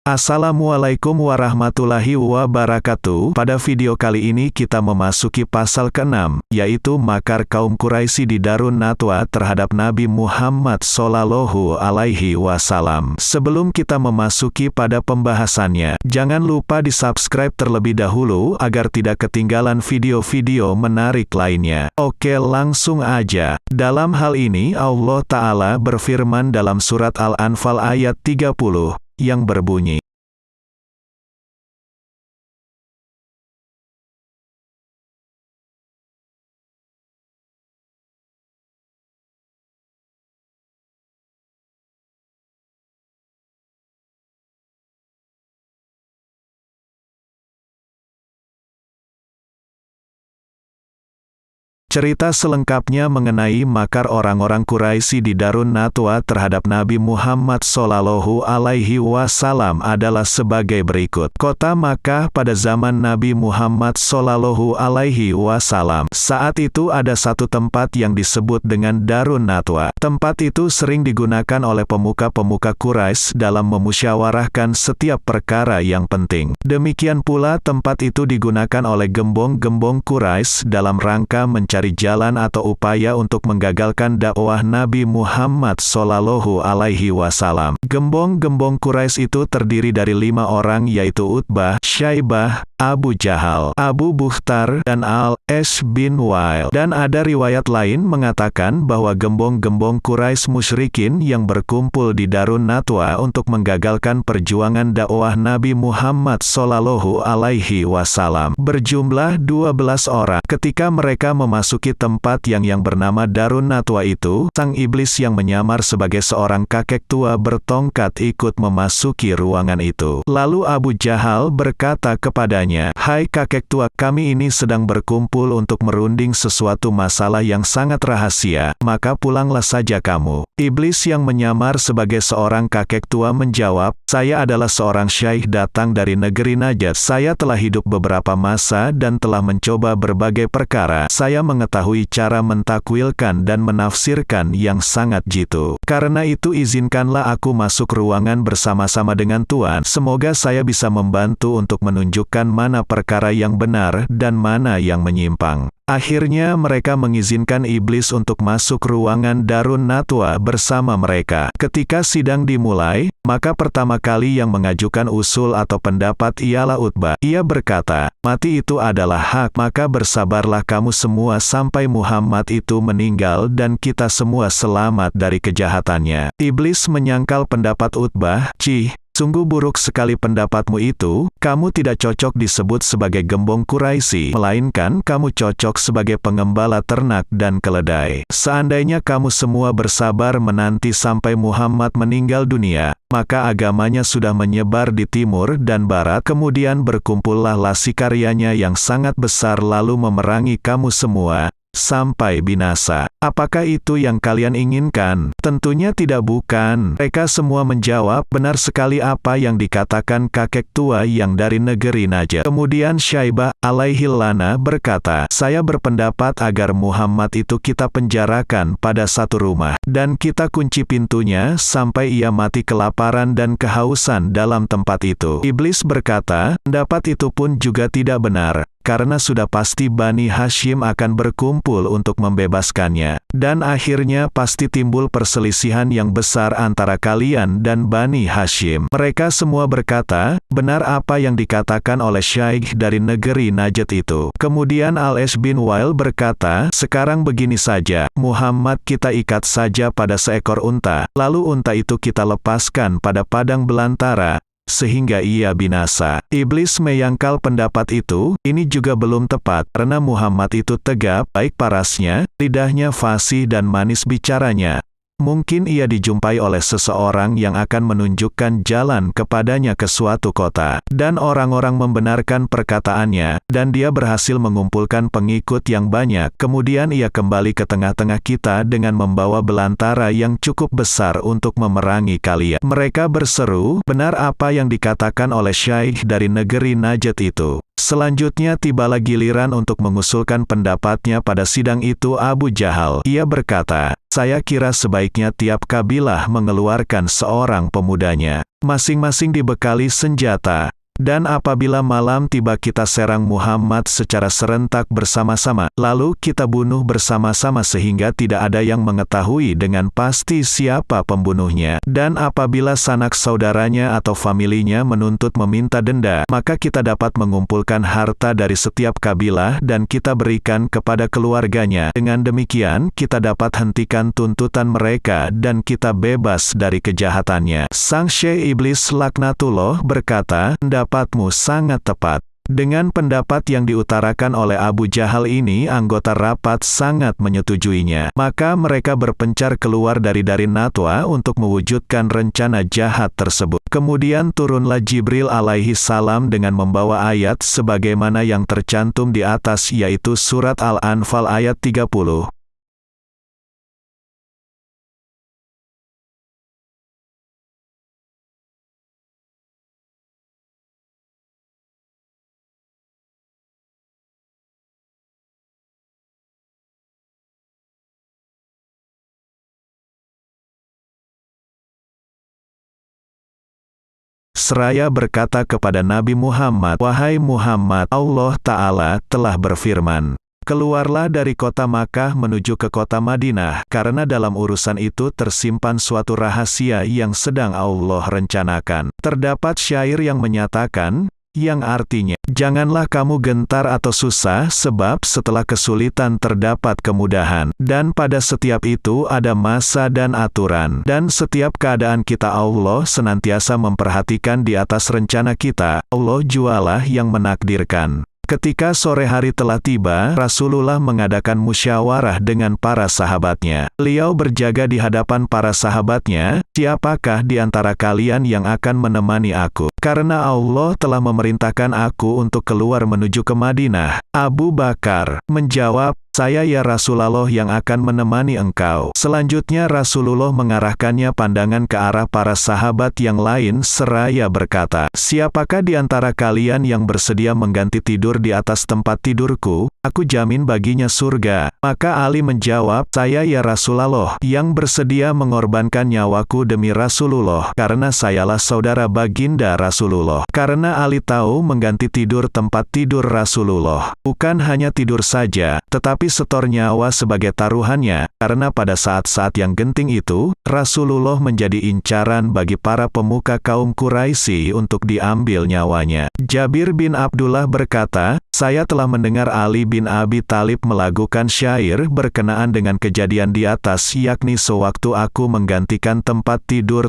Assalamualaikum warahmatullahi wabarakatuh. Pada video kali ini kita memasuki pasal ke-6, yaitu makar kaum Quraisy di Darun Nadwa terhadap Nabi Muhammad Shallallahu Alaihi Wasallam. Sebelum kita memasuki pada pembahasannya, jangan lupa di-subscribe terlebih dahulu agar tidak ketinggalan video-video menarik lainnya. Oke, langsung aja. Dalam hal ini Allah Ta'ala berfirman dalam surat Al-Anfal ayat 30, yang berbunyi, cerita selengkapnya mengenai makar orang-orang Quraisy di Darun Nadwa terhadap Nabi Muhammad Shallallahu Alaihi Wasallam adalah sebagai berikut. Kota Makkah pada zaman Nabi Muhammad Shallallahu Alaihi Wasallam. Saat itu ada satu tempat yang disebut dengan Darun Nadwa. Tempat itu sering digunakan oleh pemuka-pemuka Quraisy dalam memusyawarahkan setiap perkara yang penting. Demikian pula tempat itu digunakan oleh gembong-gembong Quraisy dalam rangka mencari jalan atau upaya untuk menggagalkan dakwah Nabi Muhammad Shallallahu Alaihi Wasallam. Gembong-gembong Quraisy itu terdiri dari 5 orang, yaitu Utbah, Syaibah, Abu Jahal, Abu Bukhtar, dan Al-As bin Wa'il. Dan ada riwayat lain mengatakan bahwa gembong-gembong Quraisy musyrikin yang berkumpul di Darun Nadwa untuk menggagalkan perjuangan dakwah Nabi Muhammad Shallallahu Alaihi Wasallam berjumlah 12 orang. Ketika mereka memasuki tempat yang bernama Darun Nadwa itu, sang iblis yang menyamar sebagai seorang kakek tua bertongkat ikut memasuki ruangan itu. Lalu Abu Jahal berkata kepadanya, "Hai kakek tua, kami ini sedang berkumpul untuk merunding sesuatu masalah yang sangat rahasia, maka pulanglah saja kamu." Iblis yang menyamar sebagai seorang kakek tua menjawab, "Saya adalah seorang syaikh datang dari negeri Najd. Saya telah hidup beberapa masa dan telah mencoba berbagai perkara. Saya mengetahui cara mentakwilkan dan menafsirkan yang sangat jitu. Karena itu izinkanlah aku masuk ruangan bersama-sama dengan Tuan. Semoga saya bisa membantu untuk menunjukkan mana perkara yang benar dan mana yang menyimpang." Akhirnya mereka mengizinkan iblis untuk masuk ruangan Darun Nadwa bersama mereka. Ketika sidang dimulai, maka pertama kali yang mengajukan usul atau pendapat ialah Utbah. Ia berkata, "Mati itu adalah hak, maka bersabarlah kamu semua sampai Muhammad itu meninggal dan kita semua selamat dari kejahatannya." Iblis menyangkal pendapat Utbah, "Cih, sungguh buruk sekali pendapatmu itu, kamu tidak cocok disebut sebagai gembong Quraisy, melainkan kamu cocok sebagai pengembala ternak dan keledai. Seandainya kamu semua bersabar menanti sampai Muhammad meninggal dunia, maka agamanya sudah menyebar di timur dan barat, kemudian berkumpullah lasikaryanya yang sangat besar lalu memerangi kamu semua sampai binasa. Apakah itu yang kalian inginkan?" "Tentunya tidak, bukan." Mereka semua menjawab, "Benar sekali apa yang dikatakan kakek tua yang dari negeri Najd." Kemudian Syaibah alaihi lana berkata, "Saya berpendapat agar Muhammad itu kita penjarakan pada satu rumah, dan kita kunci pintunya sampai ia mati kelaparan dan kehausan dalam tempat itu." Iblis berkata, "Pendapat itu pun juga tidak benar, karena sudah pasti Bani Hashim akan berkumpul untuk membebaskannya. Dan akhirnya pasti timbul perselisihan yang besar antara kalian dan Bani Hashim." Mereka semua berkata, "Benar apa yang dikatakan oleh syaikh dari negeri Najd itu." Kemudian Al-As bin Wa'il berkata, "Sekarang begini saja, Muhammad kita ikat saja pada seekor unta, lalu unta itu kita lepaskan pada padang belantara, sehingga ia binasa." Iblis menyangkal pendapat itu. Ini juga belum tepat, karena Muhammad itu tegap, baik parasnya, lidahnya fasih dan manis bicaranya. Mungkin ia dijumpai oleh seseorang yang akan menunjukkan jalan kepadanya ke suatu kota. Dan orang-orang membenarkan perkataannya, dan dia berhasil mengumpulkan pengikut yang banyak. Kemudian ia kembali ke tengah-tengah kita dengan membawa belantara yang cukup besar untuk memerangi kalian. Mereka berseru, "Benar apa yang dikatakan oleh syaikh dari negeri Najd itu. Selanjutnya tibalah giliran untuk mengusulkan pendapatnya pada sidang itu Abu Jahal. Ia berkata, "Saya kira sebaiknya tiap kabilah mengeluarkan seorang pemudanya, masing-masing dibekali senjata. Dan apabila malam tiba kita serang Muhammad secara serentak bersama-sama, lalu kita bunuh bersama-sama sehingga tidak ada yang mengetahui dengan pasti siapa pembunuhnya. Dan apabila sanak saudaranya atau familinya menuntut meminta denda, maka kita dapat mengumpulkan harta dari setiap kabilah dan kita berikan kepada keluarganya. Dengan demikian, kita dapat hentikan tuntutan mereka dan kita bebas dari kejahatannya." Sang Syekh Iblis laknatullah berkata, "Pendapatmu sangat tepat." Dengan pendapat yang diutarakan oleh Abu Jahal ini, anggota rapat sangat menyetujuinya. Maka mereka berpencar keluar dari Darin Natwa untuk mewujudkan rencana jahat tersebut. Kemudian turunlah Jibril alaihi salam dengan membawa ayat sebagaimana yang tercantum di atas, yaitu surat Al-Anfal ayat 30. Seraya berkata kepada Nabi Muhammad, "Wahai Muhammad, Allah Ta'ala telah berfirman, keluarlah dari kota Makkah menuju ke kota Madinah, karena dalam urusan itu tersimpan suatu rahasia yang sedang Allah rencanakan." Terdapat syair yang menyatakan, yang artinya, "Janganlah kamu gentar atau susah, sebab setelah kesulitan terdapat kemudahan. Dan pada setiap itu ada masa dan aturan. Dan setiap keadaan kita Allah senantiasa memperhatikan di atas rencana kita. Allah jualah yang menakdirkan." Ketika sore hari telah tiba, Rasulullah mengadakan musyawarah dengan para sahabatnya. Beliau berjaga di hadapan para sahabatnya, "Siapakah di antara kalian yang akan menemani aku? Karena Allah telah memerintahkan aku untuk keluar menuju ke Madinah." Abu Bakar menjawab, "Saya ya Rasulullah yang akan menemani engkau." Selanjutnya Rasulullah mengarahkannya pandangan ke arah para sahabat yang lain seraya berkata, "Siapakah di antara kalian yang bersedia mengganti tidur di atas tempat tidurku? Aku jamin baginya surga." Maka Ali menjawab, "Saya ya Rasulullah yang bersedia mengorbankan nyawaku demi Rasulullah, karena sayalah saudara baginda Rasulullah." Karena Ali tahu mengganti tidur tempat tidur Rasulullah bukan hanya tidur saja, tetapi setor nyawa sebagai taruhannya, karena pada saat-saat yang genting itu, Rasulullah menjadi incaran bagi para pemuka kaum Quraisy untuk diambil nyawanya. Jabir bin Abdullah berkata, "Saya telah mendengar Ali bin Abi Thalib melakukan syair berkenaan dengan kejadian di atas, yakni sewaktu aku menggantikan tempat tidur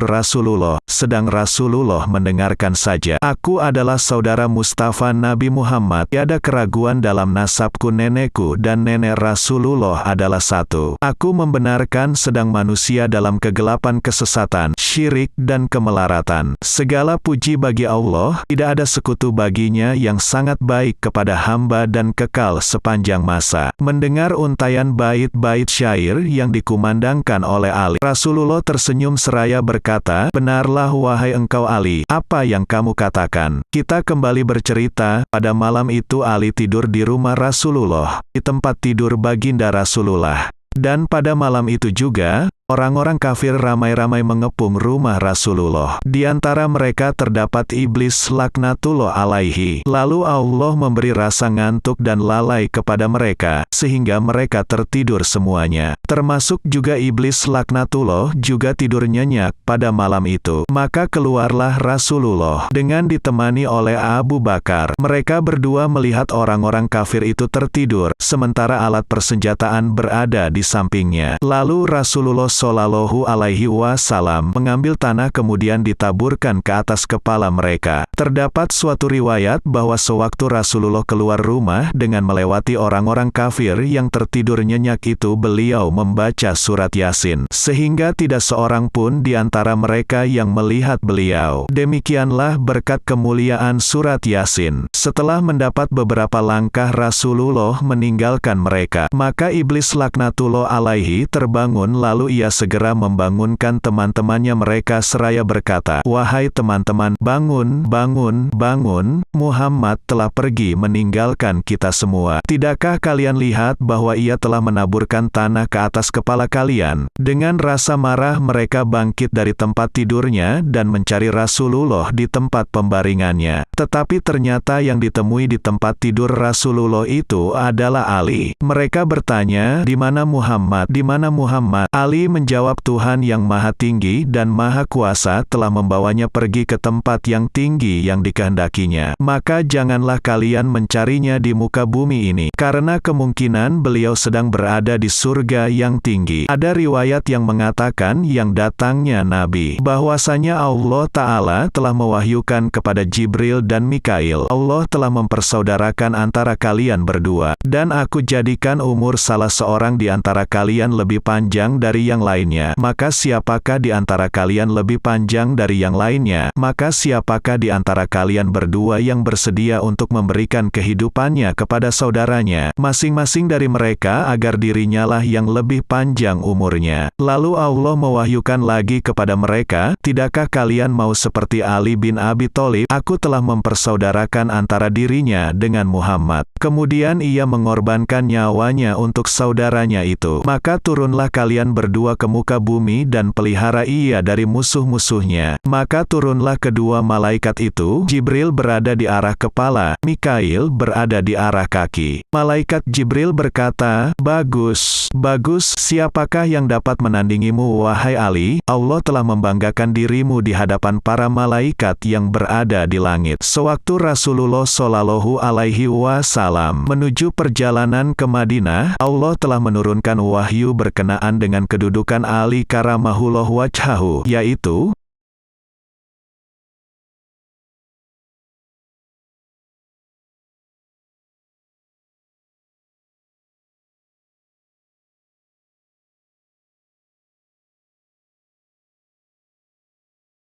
Rasulullah, sedang Rasulullah mendengarkan saja. Aku adalah saudara Mustafa Nabi Muhammad, tiada keraguan dalam nasabku, nenekku dan nenek Rasulullah adalah satu. Aku membenarkan sedang manusia dalam kegelapan kesesatan, syirik dan kemelaratan. Segala puji bagi Allah, tidak ada sekutu baginya, yang sangat baik kepada hamba dan kekal sepanjang masa." Mendengar untaian bait-bait syair yang dikumandangkan oleh Ali, Rasulullah tersenyum seraya berkata, "Benarlah wahai engkau Ali, apa yang kamu katakan." Kita kembali bercerita, pada malam itu Ali tidur di rumah Rasulullah, di tempat tidur baginda Rasulullah. Dan pada malam itu juga, orang-orang kafir ramai-ramai mengepung rumah Rasulullah. Di antara mereka terdapat iblis laknatullah alaihi. Lalu Allah memberi rasa ngantuk dan lalai kepada mereka, sehingga mereka tertidur semuanya. Termasuk juga iblis laknatullah juga tidur nyenyak pada malam itu. Maka keluarlah Rasulullah dengan ditemani oleh Abu Bakar. Mereka berdua melihat orang-orang kafir itu tertidur, sementara alat persenjataan berada di sampingnya. Lalu Rasulullah Shallallahu Alaihi Wasallam mengambil tanah kemudian ditaburkan ke atas kepala mereka. Terdapat suatu riwayat bahwa sewaktu Rasulullah keluar rumah dengan melewati orang-orang kafir yang tertidur nyenyak itu, beliau membaca surat Yasin, sehingga tidak seorang pun di antara mereka yang melihat beliau. Demikianlah berkat kemuliaan surat Yasin. Setelah mendapat beberapa langkah Rasulullah meninggalkan mereka, maka iblis laknatullah alaihi terbangun, lalu ia ia segera membangunkan teman-temannya mereka seraya berkata, "Wahai teman-teman, bangun, bangun, bangun, Muhammad telah pergi meninggalkan kita semua. Tidakkah kalian lihat bahwa ia telah menaburkan tanah ke atas kepala kalian?" Dengan rasa marah mereka bangkit dari tempat tidurnya dan mencari Rasulullah di tempat pembaringannya. Tetapi ternyata yang ditemui di tempat tidur Rasulullah itu adalah Ali. Mereka bertanya, "Di mana Muhammad? Di mana Muhammad?" Ali menjawab, "Tuhan yang Maha Tinggi dan Maha Kuasa telah membawanya pergi ke tempat yang tinggi yang dikehendakinya. Maka janganlah kalian mencarinya di muka bumi ini, karena kemungkinan beliau sedang berada di surga yang tinggi." Ada riwayat yang mengatakan yang datangnya Nabi, bahwasanya Allah Ta'ala telah mewahyukan kepada Jibril dan Mikail, "Allah telah mempersaudarakan antara kalian berdua, dan aku jadikan umur salah seorang di antara kalian lebih panjang dari yang lainnya. Maka siapakah di antara kalian lebih panjang dari yang lainnya? Maka siapakah di antara kalian berdua yang bersedia untuk memberikan kehidupannya kepada saudaranya, masing-masing dari mereka agar dirinya lah yang lebih panjang umurnya?" Lalu Allah mewahyukan lagi kepada mereka, "Tidakkah kalian mau seperti Ali bin Abi Thalib? Aku telah mempersaudarakan antara dirinya dengan Muhammad. Kemudian ia mengorbankan nyawanya untuk saudaranya itu. Maka turunlah kalian berdua ke muka bumi dan pelihara ia dari musuh-musuhnya." Maka turunlah kedua malaikat itu, Jibril berada di arah kepala, Mikail berada di arah kaki. Malaikat Jibril berkata, "Bagus, bagus, siapakah yang dapat menandingimu wahai Ali? Allah telah membanggakan dirimu di hadapan para malaikat yang berada di langit." Sewaktu Rasulullah Shallallahu Alaihi Wasallam menuju perjalanan ke Madinah, Allah telah menurunkan wahyu berkenaan dengan kedudukan Ali karamahullah wajhahu, yaitu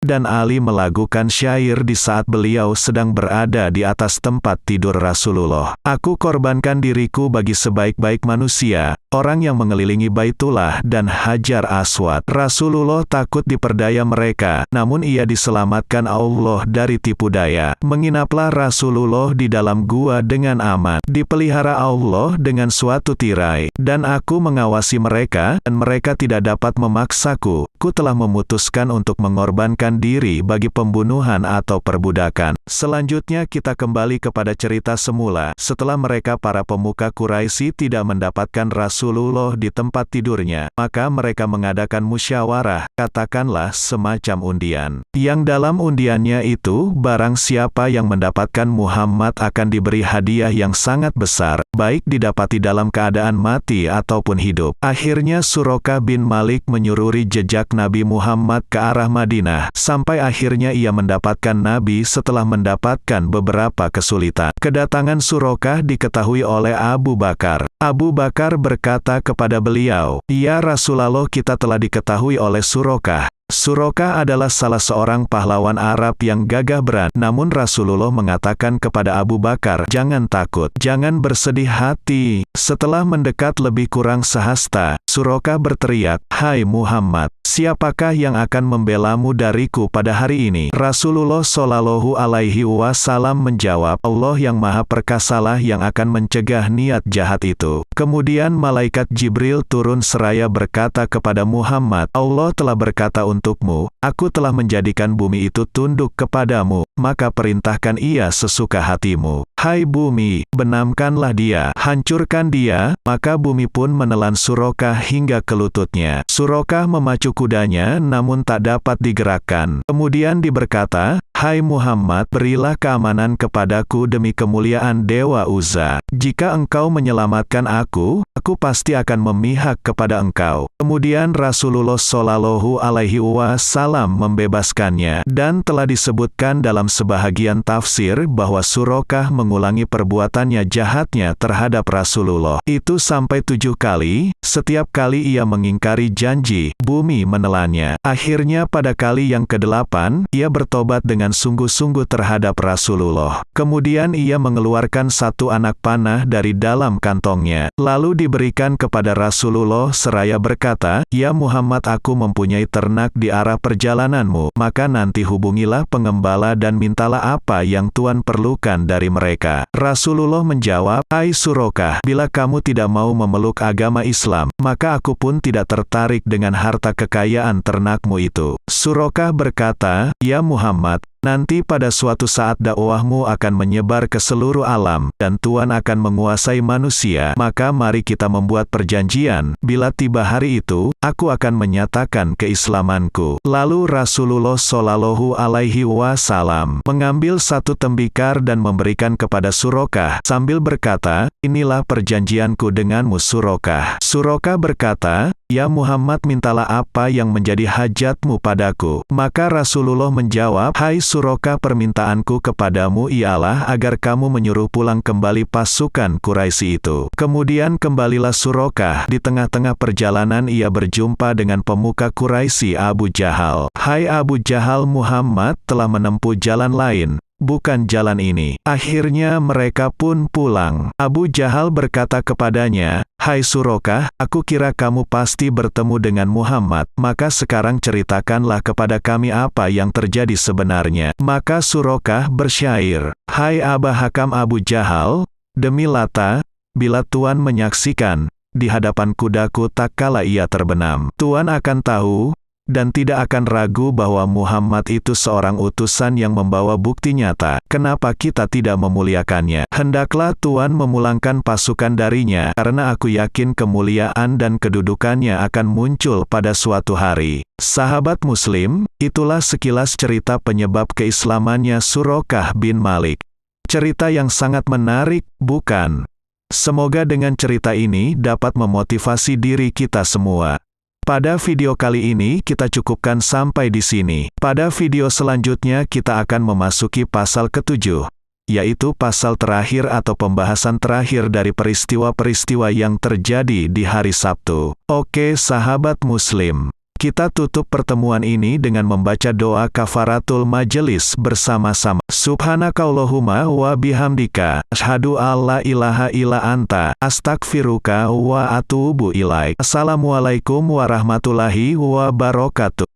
dan Ali melakukan syair di saat beliau sedang berada di atas tempat tidur Rasulullah. "Aku korbankan diriku bagi sebaik-baik manusia, orang yang mengelilingi Baitullah dan Hajar Aswad." Rasulullah takut diperdaya mereka, namun ia diselamatkan Allah dari tipu daya. Menginaplah Rasulullah di dalam gua dengan aman, dipelihara Allah dengan suatu tirai, dan aku mengawasi mereka, dan mereka tidak dapat memaksaku. Ku telah memutuskan untuk mengorbankan diri bagi pembunuhan atau perbudakan. Selanjutnya kita kembali kepada cerita semula. Setelah mereka para pemuka Quraisy tidak mendapatkan Rasulullah di tempat tidurnya, maka mereka mengadakan musyawarah, katakanlah semacam undian. Yang dalam undiannya itu, barang siapa yang mendapatkan Muhammad akan diberi hadiah yang sangat besar, baik didapati dalam keadaan mati ataupun hidup. Akhirnya Suraqah bin Malik menyururi jejak Nabi Muhammad ke arah Madinah, sampai akhirnya ia mendapatkan Nabi setelah mendapatkan beberapa kesulitan. Kedatangan Suraqah diketahui oleh Abu Bakar. Abu Bakar berkata kepada beliau, "Ya Rasulullah, kita telah diketahui oleh Suraqah." Suraqah adalah salah seorang pahlawan Arab yang gagah berani. Namun Rasulullah mengatakan kepada Abu Bakar, "Jangan takut, jangan bersedih hati." Setelah mendekat lebih kurang sehasta, Suraqah berteriak, "Hai Muhammad, siapakah yang akan membelamu dariku pada hari ini?" Rasulullah Shallallahu Alaihi Wasallam menjawab, "Allah yang Maha Perkasalah yang akan mencegah niat jahat itu." Kemudian malaikat Jibril turun seraya berkata kepada Muhammad, "Allah telah berkata untukmu, aku telah menjadikan bumi itu tunduk kepadamu, maka perintahkan ia sesuka hatimu. Hai bumi, benamkanlah dia, hancurkan dia." Maka bumi pun menelan Suraqah hingga ke lututnya. Suraqah memacu kudanya namun tak dapat digerakkan. Kemudian diberkata, "Hai Muhammad, berilah keamanan kepadaku demi kemuliaan Dewa Uzza. Jika engkau menyelamatkan aku pasti akan memihak kepada engkau." Kemudian Rasulullah Shallallahu Alaihi Wasallam membebaskannya, dan telah disebutkan dalam sebahagian tafsir bahwa Suraqah mengulangi perbuatannya jahatnya terhadap Rasulullah itu sampai 7 kali, Setiap kali ia mengingkari janji, bumi menelannya. Akhirnya pada kali yang ke-8, ia bertobat dengan sungguh-sungguh terhadap Rasulullah. Kemudian ia mengeluarkan satu anak panah dari dalam kantongnya, lalu diberikan kepada Rasulullah seraya berkata, "Ya Muhammad, aku mempunyai ternak di arah perjalananmu, maka nanti hubungilah pengembala dan mintalah apa yang Tuan perlukan dari mereka." Rasulullah menjawab, "Hai Surokah, bila kamu tidak mau memeluk agama Islam, maka aku pun tidak tertarik dengan harta kekayaan ternakmu itu." Surokah berkata, "Ya Muhammad, nanti pada suatu saat dakwahmu akan menyebar ke seluruh alam, dan Tuhan akan menguasai manusia, maka mari kita membuat perjanjian, bila tiba hari itu, aku akan menyatakan keislamanku." Lalu Rasulullah Shallallahu Alaihi Wasallam mengambil satu tembikar dan memberikan kepada Surokah, sambil berkata, "Inilah perjanjianku denganmu Surokah." Surokah berkata, "Ya Muhammad, mintalah apa yang menjadi hajatmu padaku." Maka Rasulullah menjawab, "Hai Surokah, permintaanku kepadamu ialah agar kamu menyuruh pulang kembali pasukan Quraisy itu." Kemudian kembalilah Surokah. Di tengah-tengah perjalanan ia berjumpa dengan pemuka Quraisy Abu Jahal. "Hai Abu Jahal, Muhammad telah menempuh jalan lain, bukan jalan ini." Akhirnya mereka pun pulang. Abu Jahal berkata kepadanya, "Hai Surokah, aku kira kamu pasti bertemu dengan Muhammad, maka sekarang ceritakanlah kepada kami apa yang terjadi sebenarnya." Maka Surokah bersyair, "Hai Aba Hakam Abu Jahal, demi Lata, bila Tuan menyaksikan, di hadapan kudaku tak kala ia terbenam, Tuan akan tahu, dan tidak akan ragu bahwa Muhammad itu seorang utusan yang membawa bukti nyata. Kenapa kita tidak memuliakannya? Hendaklah Tuan memulangkan pasukan darinya, karena aku yakin kemuliaan dan kedudukannya akan muncul pada suatu hari." Sahabat Muslim, itulah sekilas cerita penyebab keislamannya Surokah bin Malik. Cerita yang sangat menarik, bukan? Semoga dengan cerita ini dapat memotivasi diri kita semua. Pada video kali ini kita cukupkan sampai di sini. Pada video selanjutnya kita akan memasuki pasal ke-7, yaitu pasal terakhir atau pembahasan terakhir dari peristiwa-peristiwa yang terjadi di hari Sabtu. Oke sahabat Muslim, kita tutup pertemuan ini dengan membaca doa kafaratul majelis bersama-sama. Subhanakallahumma wa bihamdika, asyhadu alla ilaha illa anta, astaghfiruka wa atubu ilaik. Assalamualaikum warahmatullahi wabarakatuh.